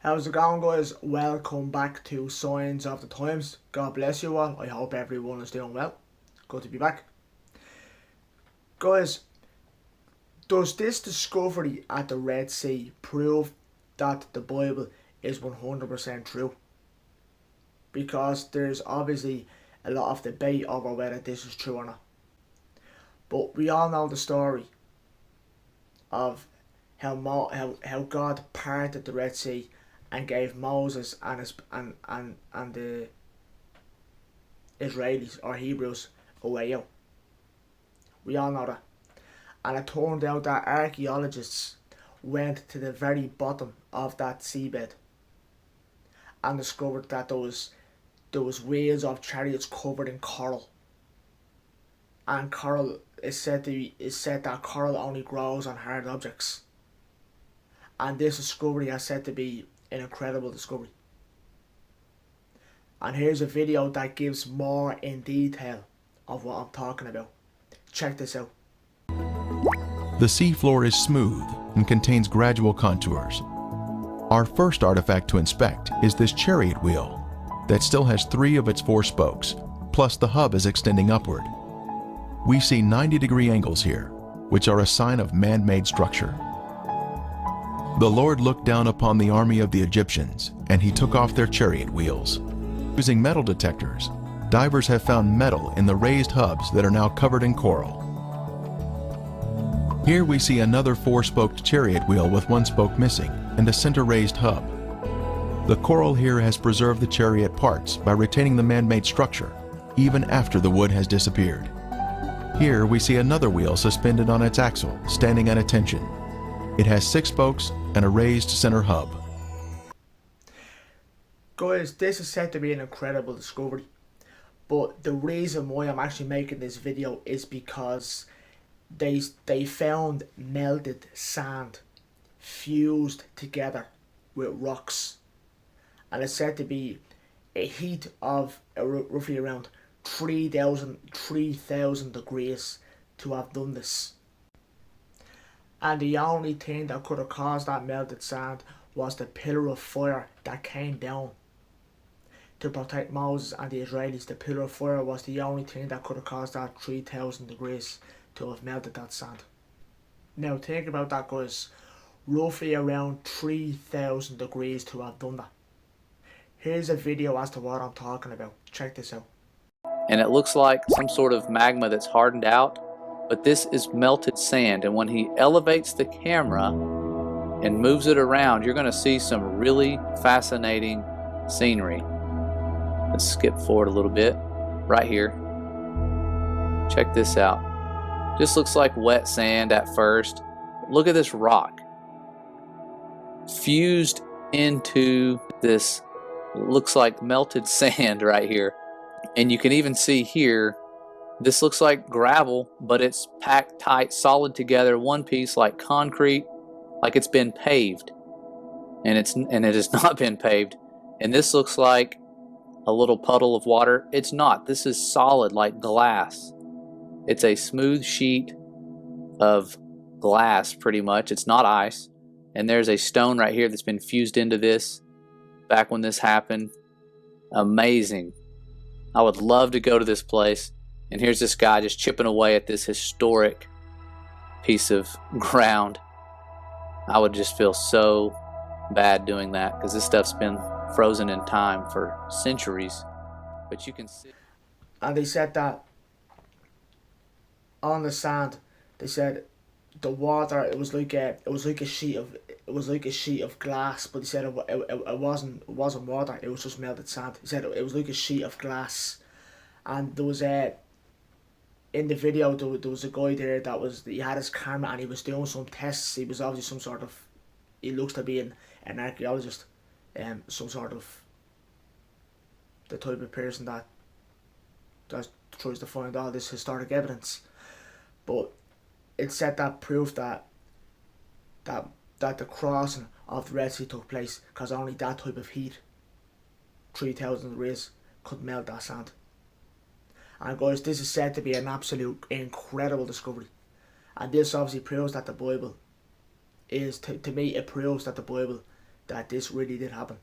How's it going, guys? Welcome back to Signs of the Times. God bless you all. I hope everyone is doing well. Good to be back. Guys, does this discovery at the Red Sea prove that the Bible is 100% true? Because there's obviously a lot of debate over whether this is true or not. But we all know the story of how God parted the Red Sea and gave Moses and the Israelis or Hebrews a way out. We all know that. And it turned out that archaeologists went to the very bottom of that seabed and discovered that there was wheels of chariots covered in coral. And coral is said that coral only grows on hard objects. And this discovery is said to be an incredible discovery. And here's a video that gives more in detail of what I'm talking about. Check this out. The seafloor is smooth and contains gradual contours. Our first artifact to inspect is this chariot wheel that still has 3 of its 4 spokes, plus the hub is extending upward. We see 90-degree angles here, which are a sign of man-made structure. The Lord looked down upon the army of the Egyptians, and he took off their chariot wheels. Using metal detectors, divers have found metal in the raised hubs that are now covered in coral. Here we see another 4-spoked chariot wheel with 1 spoke missing and a center raised hub. The coral here has preserved the chariot parts by retaining the man-made structure, even after the wood has disappeared. Here we see another wheel suspended on its axle, standing at attention. It has 6 spokes and a raised center hub. Guys, this is said to be an incredible discovery. But the reason why I'm actually making this video is because they found melted sand fused together with rocks. And it's said to be a heat of roughly around 3,000 degrees to have done this. And the only thing that could have caused that melted sand was the pillar of fire that came down to protect Moses and the Israelis. The pillar of fire was the only thing that could have caused that 3,000 degrees to have melted that sand. Now think about that, guys. Roughly around 3,000 degrees to have done that. Here's a video as to what I'm talking about. Check this out. And it looks like some sort of magma that's hardened out, but this is melted sand. And when he elevates the camera and moves it around, you're going to see some really fascinating scenery. Let's skip forward a little bit. Right here. Check this out. Just looks like wet sand at first. Look at this rock fused into this, looks like melted sand right here. And you can even see here, this looks like gravel, but it's packed tight, solid together, one piece, like concrete, like it's been paved. And it has not been paved. And this looks like a little puddle of water. It's not. This is solid, like glass. It's a smooth sheet of glass, pretty much. It's not ice. And there's a stone right here that's been fused into this back when this happened. Amazing. I would love to go to this place. And here's this guy just chipping away at this historic piece of ground. I would just feel so bad doing that because this stuff's been frozen in time for centuries. But you can see. And they said that on the sand, they said the water, it was like a sheet of glass, but they said it wasn't water, it was just melted sand. He said it was like a sheet of glass. And there was in the video there was a guy there he had his camera and he was doing some tests. He was obviously some sort of, he looks to be an archaeologist, some sort of the type of person that tries to find all this historic evidence. But it said that proved that the crossing of the Red Sea took place because only that type of heat, 3,000 degrees, could melt that sand. And guys, this is said to be an absolute incredible discovery. And this obviously proves that the Bible is, to me, it proves that the Bible that this really did happen.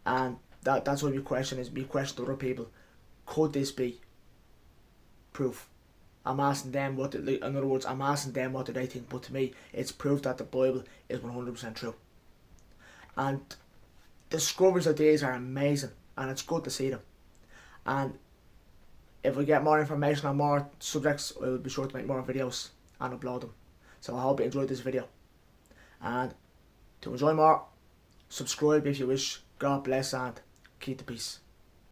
And that's what my question is. My question to other people: could this be proof? I'm asking them what. In other words, I'm asking them what do they think. But to me, it's proof that the Bible is 100% true. And discoveries like these are amazing, and it's good to see them. And if we get more information on more subjects, I will be sure to make more videos and upload them. So I hope you enjoyed this video. And to enjoy more, subscribe if you wish. God bless and keep the peace.